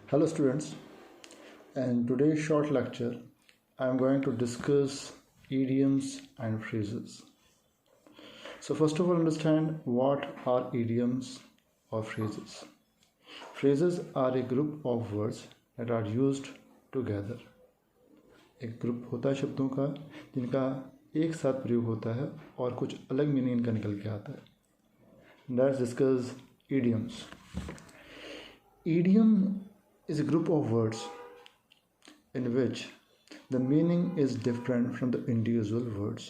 Hello students, in today's short lecture I am going to discuss idioms and phrases. So first of all, understand what are idioms or phrases. Phrases are a group of words that are used together. एक group होता है शब्दों का जिनका एक साथ प्रयोग होता है और कुछ अलग मीनिंग इनका निकल के आता है. Let's discuss idioms. Idiom is a group of words in which the meaning is different from the individual words.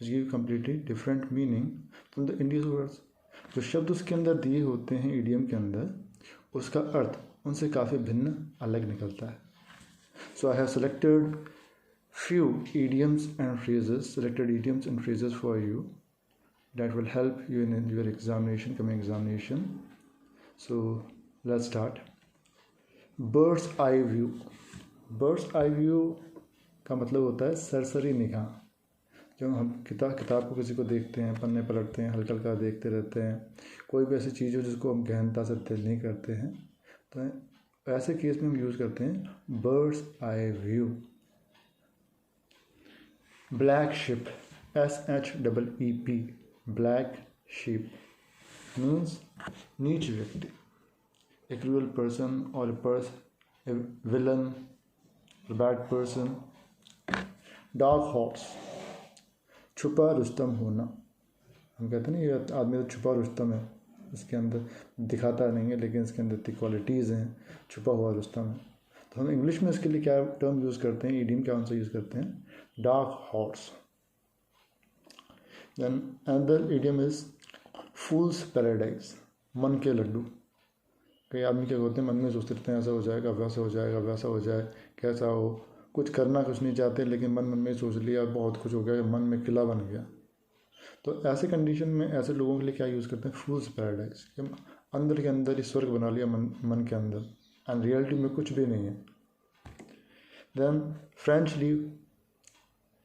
It gives completely different meaning from the individual words. जो शब्द उसके अंदर दिए होते हैं idiom के अंदर उसका अर्थ उनसे काफ़ी भिन्न अलग निकलता है. So I have selected few idioms and phrases for you that will help you in your examination, coming examination. So let's start. Birds eye view. Birds eye view का मतलब होता है सरसरी निगाह. जब हम किताब को किसी को देखते हैं, पन्ने पलटते हैं, हल्का हल्का देखते रहते हैं, कोई भी ऐसी चीज़ हो जिसको हम गहनता से दिल नहीं करते हैं, तो ऐसे केस में हम यूज़ करते हैं birds eye view. Black ship, SHEEP, black ship means नीच व्यक्ति, a cruel person or a villain, a bad person. Dark horse, छुपा रुस्तम होना. हम कहते हैं ना ये आदमी तो छुपा रुस्तम है, इसके अंदर दिखाता नहीं है लेकिन इसके अंदर इतनी क्वालिटीज़ हैं, छुपा हुआ रुस्तम है. तो हम इंग्लिश में इसके लिए क्या टर्म यूज़ करते हैं, इडियम क्या उनसे यूज़ करते हैं, dark horse. Then another idiom is fool's paradise, मन के लड्डू. कई आदमी क्या होते हैं, मन में सोचते रहते हैं ऐसा हो जाएगा, वैसा हो जाएगा, वैसा हो जाए, कैसा हो, कुछ करना कुछ नहीं चाहते लेकिन मन में सोच लिया और बहुत कुछ हो गया, मन में किला बन गया. तो ऐसे कंडीशन में ऐसे लोगों के लिए क्या यूज़ करते हैं, फूल्स पैराडाइज. अंदर के अंदर ही स्वर्ग बना लिया मन के अंदर, एंड रियलिटी में कुछ भी नहीं है. Then French leave,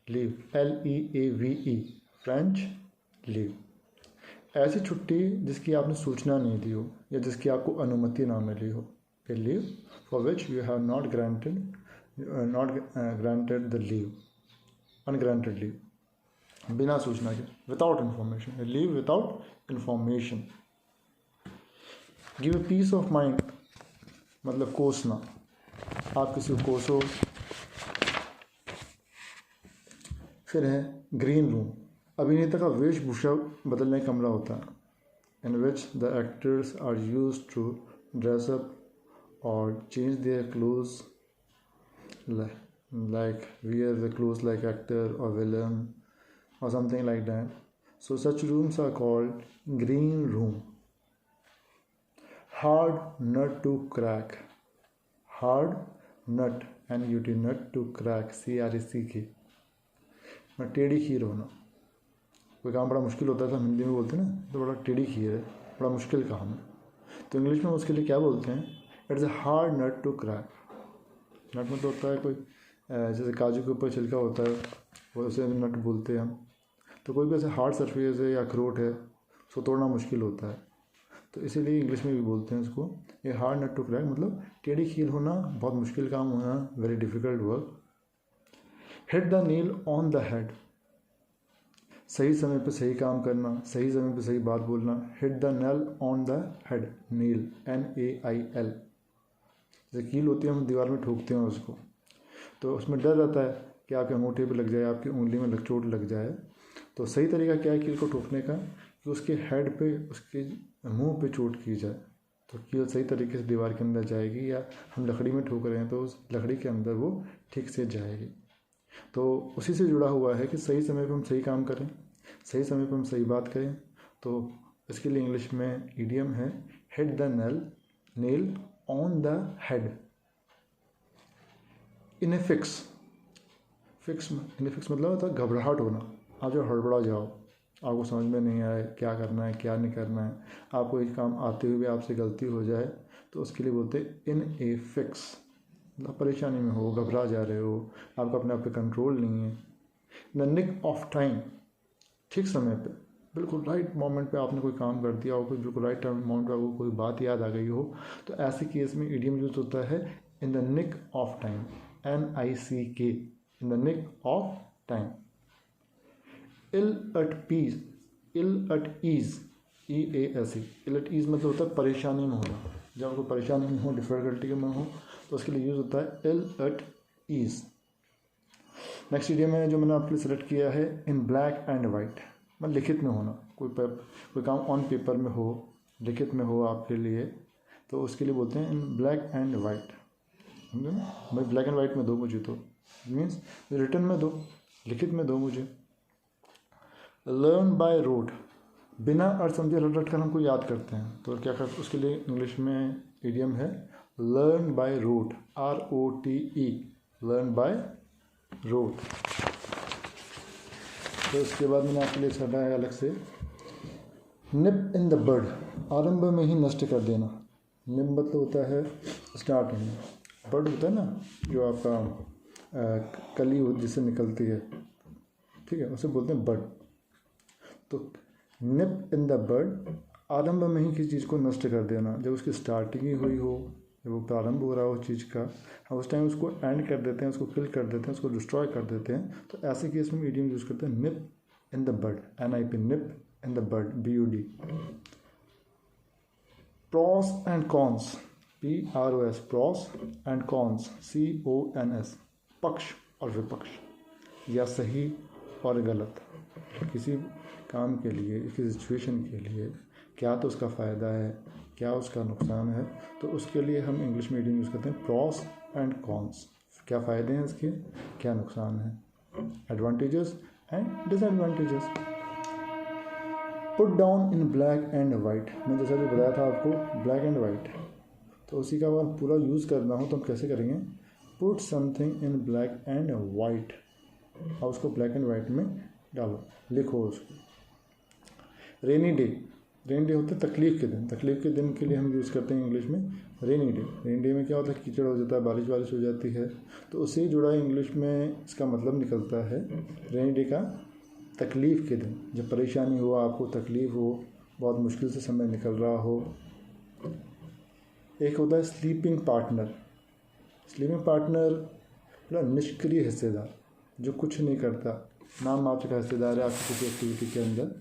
LEAVE, French leave. ऐसी छुट्टी जिसकी आपने सूचना नहीं दी हो या जिसकी आपको अनुमति ना मिली हो. A leave for which you have not granted the leave, ungranted leave, बिना सूचना के, without information. A leave without information. Give a piece of mind मतलब कोसना, आप किसी को कोसो. फिर है ग्रीन रूम, अभिनेता का वेशभूषा बदलने का कमरा होता है, in which the actors are use to dress up और change their clothes, like wear the clothes like actor और विलन और something like that. So such rooms are called green room. Hard nut to crack, hard nut NUT, nut to crack, CRACK, टेढ़ी खीर होना. कोई काम बड़ा मुश्किल होता है तो हम हिंदी में बोलते हैं ना, तो बड़ा टेढ़ी खीर है, बड़ा मुश्किल काम है. तो इंग्लिश में उसके लिए क्या बोलते हैं, it's a hard nut to crack. Nut मतलब होता है कोई जैसे काजू के ऊपर छिलका होता है, वो उसे नट बोलते हैं हम. तो कोई भी ऐसे हार्ड सरफेस है या अखरोट है उसको तोड़ना मुश्किल होता है, तो इसीलिए इंग्लिश में भी बोलते हैं इसको ये हार्ड नट टू क्रैक, मतलब टेढ़ी खीर होना, बहुत मुश्किल काम होना, very difficult work. Hit the nail on the head, सही समय पे सही काम करना, सही समय पे सही बात बोलना. Hit the nail on the head, nail NAIL. जैसे कील होती है, हम दीवार में ठोकते हैं उसको, तो उसमें डर रहता है कि आपके अंगूठे पे लग जाए, आपकी उंगली में चोट लग जाए. तो सही तरीका क्या है कील को ठोकने का, कि उसके हेड पे, उसके मुंह पे चोट की जाए, तो कील सही तरीके से दीवार के अंदर जाएगी. या हम लकड़ी में ठोक रहे हैं तो उस लकड़ी के अंदर वो ठीक से जाएगी. तो उसी से जुड़ा हुआ है कि सही समय पे हम सही काम करें, सही समय पे हम सही बात करें. तो इसके लिए इंग्लिश में इडियम है hit the nail on the head. Infix, infix मतलब होता है घबराहट होना. आप जो हड़बड़ा जाओ, आपको समझ में नहीं आए क्या करना है क्या नहीं करना है, आपको एक काम आते हुए आपसे गलती हो जाए, तो उसके लिए बोलते हैं इनफिक्स. मतलब परेशानी में हो, घबरा जा रहे हो, आपका अपने आप पे कंट्रोल नहीं है. द निक ऑफ टाइम, ठीक समय पे, बिल्कुल राइट मोमेंट पे आपने कोई काम कर दिया हो, कोई बिल्कुल राइट मोमेंट पे आपको कोई बात याद आ गई हो, तो ऐसे केस में इडियम यूज होता है in the nick of time, NICK, in the nick of time. Ill at peace, ill at ease, EASE, ill at ease मतलब होता है परेशानी में होना। जब आपको परेशानी में हो, डिफिकल्टी में हो, तो उसके लिए यूज़ होता है इल एट ईज। नेक्स्ट इडियम है जो मैंने आपके लिए सेलेक्ट किया है, इन ब्लैक एंड वाइट, मतलब लिखित में होना। कोई काम ऑन पेपर में हो, लिखित में हो आपके लिए, तो उसके लिए बोलते हैं इन ब्लैक एंड वाइट। समझे ना भाई, ब्लैक एंड वाइट में दो मुझे, तो मीन्स रिटन में दो, लिखित में दो मुझे। लर्न बाय रोट, बिना अर्थ समझे रट कर हमको याद करते हैं, तो क्या करते, उसके लिए इंग्लिश में इडियम है learn by rote, ROTE, learn by rote. तो उसके बाद मैंने आपके लिए छाटा है अलग से, निप इन द बर्ड, आरंभ में ही नष्ट कर देना। निप मतलब होता है स्टार्टिंग में, बर्ड होता है ना जो आपका कली जिससे निकलती है, ठीक है, उसे बोलते हैं बर्ड। तो निप इन द बर्ड, आरंभ में ही किसी चीज़ को नष्ट कर देना, जब उसकी स्टार्टिंग ही हुई हो, जब वो प्रारंभ हो रहा हो चीज़ का, हम उस टाइम उसको एंड कर देते हैं, उसको किल कर देते हैं, उसको डिस्ट्रॉय कर देते हैं। तो ऐसे केस में इडियम यूज़ करते हैं nip in the bird, NIP, nip in the bird, BUD। Pros and cons, PROS, pros and cons, CONS, पक्ष और विपक्ष, या सही और गलत। किसी काम के लिए, किसी सिचुएशन के लिए क्या तो उसका फ़ायदा है, क्या उसका नुकसान है, तो उसके लिए हम इंग्लिश में इडियम यूज़ करते हैं प्रॉस एंड कॉन्स। क्या फ़ायदे हैं इसके, क्या नुकसान है, advantages and disadvantages. Put down in black and white, मैं जैसा भी बताया था आपको ब्लैक एंड वाइट, तो उसी का अगर पूरा यूज़ करना हो तो हम कैसे करेंगे, put something in black and white, और उसको ब्लैक एंड वाइट में डालो, लिखो उसको। रेनी डे, रेनी डे होता है तकलीफ़ के दिन, तकलीफ़ के दिन के लिए हम यूज़ करते हैं इंग्लिश में रेनी डे। रेनी डे में क्या होता है, कीचड़ हो जाता है, बारिश हो जाती है, तो उससे जुड़ा इंग्लिश में इसका मतलब निकलता है रेनी डे का तकलीफ़ के दिन, जब परेशानी हो, आपको तकलीफ़ हो, बहुत मुश्किल से समय निकल रहा हो। एक होता है स्लीपिंग पार्टनर, स्लीपिंग पार्टनर मतलब निष्क्रिय हिस्सेदार, जो कुछ नहीं करता, नाम मात्र का हिस्सेदार है आपकी किसी एक्टिविटी के अंदर,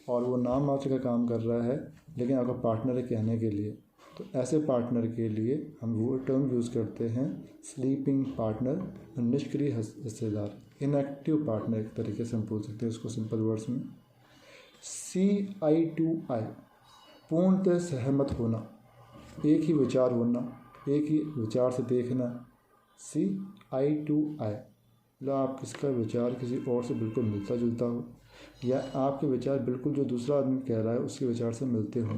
और वो नाम मात्र का काम कर रहा है लेकिन आपका पार्टनर है कहने के लिए, तो ऐसे पार्टनर के लिए हम वो टर्म यूज़ करते हैं स्लीपिंग पार्टनर, निष्क्रिय हिस्सेदार, इनएक्टिव पार्टनर एक तरीके से हम बोल सकते हैं उसको सिंपल वर्ड्स में। CI2I, पूर्णतः सहमत होना, एक ही विचार होना, एक ही विचार से देखना। CI2I मतलब आप किसका विचार किसी और से बिल्कुल मिलता जुलता हो, या आपके विचार बिल्कुल जो दूसरा आदमी कह रहा है उसके विचार से मिलते हों,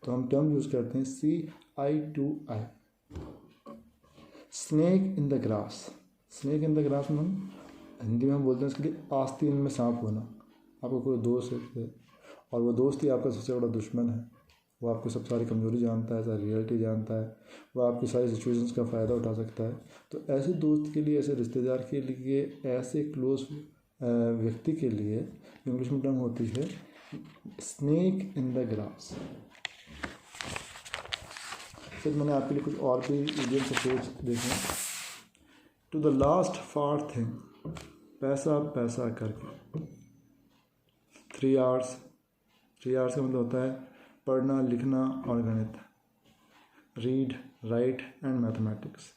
तो हम टर्म यूज़ करते हैं CI2I। Snake in the grass, snake in the grass में हम हिंदी में हम बोलते हैं इसके लिए आस्तीन में सांप होना। आपको कोई दोस्त है और वो दोस्त ही आपका सबसे बड़ा दुश्मन है, वो आपको सब सारी कमज़ोरी जानता है, सारी रियलिटी जानता है, वो आपकी सारी सिचुएशंस का फ़ायदा उठा सकता है। तो ऐसे दोस्त के लिए, ऐसे रिश्तेदार के लिए, ऐसे क्लोज व्यक्ति के लिए इंग्लिश में टर्म होती है स्नेक इन द ग्रास। फिर मैंने आपके लिए कुछ और भी इडियम्स अप्रोच देखे। To the last farthing, पैसा पैसा करके। 3 आवर्स, 3 आवर्स का मतलब होता है पढ़ना, लिखना और गणित, read, right and mathematics.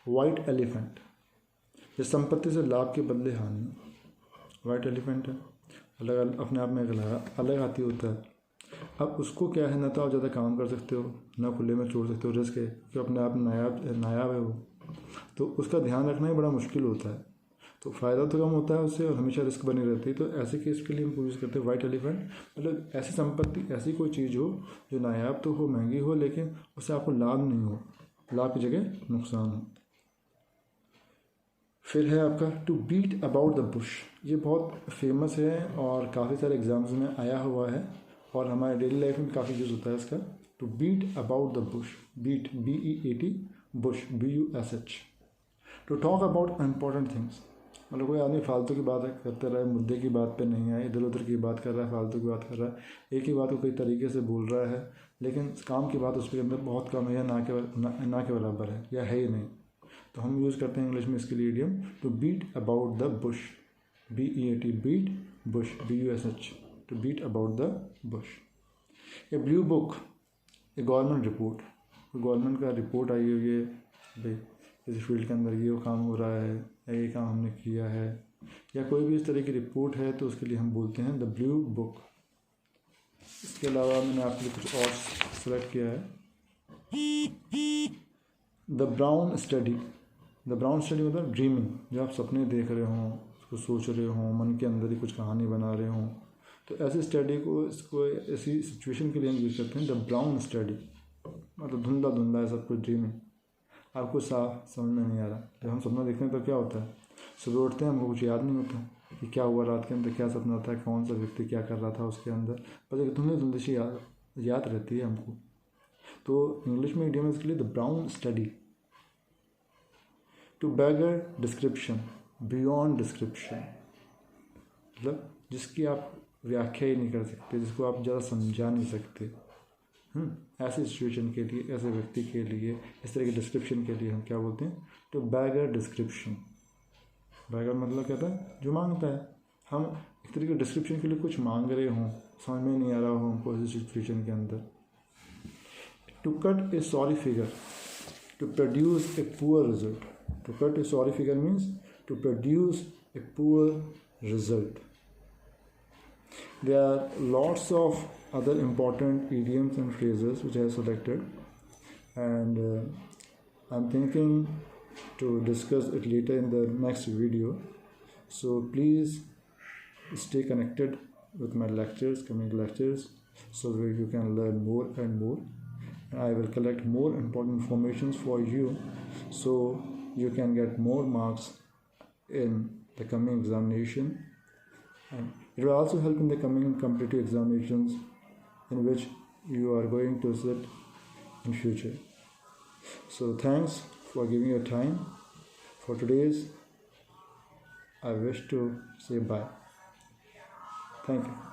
White elephant, ये संपत्ति से लाभ के बदले हानि। वाइट एलिफेंट है, अलग अपने आप में अलग हाथी होता है। अब उसको क्या है, ना तो आप ज़्यादा काम कर सकते हो, ना खुले में छोड़ सकते हो, रिस्क है कि अपने आप नायाब है वो, तो उसका ध्यान रखना ही बड़ा मुश्किल होता है। तो फ़ायदा तो कम होता है उससे और हमेशा रिस्क बनी रहती है। तो ऐसे केस के लिए हम यूज़ करते हैं वाइट एलिफेंट, मतलब ऐसी संपत्ति, ऐसी कोई चीज़ हो जो नायाब तो हो, महंगी हो, लेकिन उससे आपको लाभ नहीं हो, लाभ की जगह नुकसान हो। फिर है आपका to beat about the bush, ये बहुत फेमस है और काफ़ी सारे एग्जाम्स में आया हुआ है और हमारे डेली लाइफ में काफ़ी यूज़ होता है इसका। To beat about the bush, beat BEAT, bush BUSH। To talk about important things, मतलब कोई आदमी फालतू की बात करते रहे, मुद्दे की बात पे नहीं है, इधर उधर की बात कर रहा है, फालतू की बात कर रहा है, एक ही बात को कई तरीके से बोल रहा है, लेकिन काम की बात उसके अंदर बहुत कम है या ना के बराबर है या है ही नहीं। तो हम यूज़ करते हैं इंग्लिश में इसके लिए idiom to beat about the bush, BEAT, beat, bush, BUSH, to beat about the bush. A blue book, a government report, government का रिपोर्ट आई हुई है भाई किसी फील्ड के अंदर ये काम हो रहा है या ये काम हमने किया है, या कोई भी इस तरह की रिपोर्ट है, तो उसके लिए हम बोलते हैं द ब्लू बुक। इसके अलावा मैंने आपके लिए कुछ और सेलेक्ट किया है, the brown study. The brown study मतलब ड्रीमिंग, जब आप सपने देख रहे हों, उसको सोच रहे हों, मन के अंदर ही कुछ कहानी बना रहे हों, तो ऐसी स्टडी को, इसको ऐसी सिचुएशन के लिए हम यूज़ करते हैं द ब्राउन स्टडी। मतलब धुंधला धुंधला है सब कुछ, ड्रीमिंग, आपको साफ समझ में नहीं आ रहा। जब हम सपना देखते हैं तो क्या होता है, सुबह उठते हैं हमको कुछ याद नहीं होता कि क्या हुआ रात के अंदर, क्या सपना था, कौन सा व्यक्ति क्या कर रहा था उसके अंदर, बस एक धुंधली धुंधली सी याद रहती है हमको। तो इंग्लिश में इडियम इसके लिए the brown study. To beggar description, beyond description, मतलब जिसकी आप व्याख्या ही नहीं कर सकते, जिसको आप ज़्यादा समझा नहीं सकते। ऐसी सिचुएशन के लिए, ऐसे व्यक्ति के लिए, इस तरह के डिस्क्रिप्शन के लिए हम क्या बोलते हैं, टू बैगर डिस्क्रिप्शन। बैगर मतलब क्या था, जो मांगता है। हम एक तरह के डिस्क्रिप्शन के लिए कुछ मांग रहे हों, समझ में नहीं आ रहा हो हमको ऐसी सिचुएशन के अंदर। To cut a sorry figure, to produce a poor result. To cut a sorry figure means to produce a poor result. There are lots of other important idioms and phrases which I have selected, and I'm thinking to discuss it later in the next video. So please stay connected with my lectures, coming lectures, so that you can learn more and more. And I will collect more important informations for you, so you can get more marks in the coming examination. And it will also help in the coming competitive examinations in which you are going to sit in future. So thanks for giving your time. For today's, I wish to say bye. Thank you.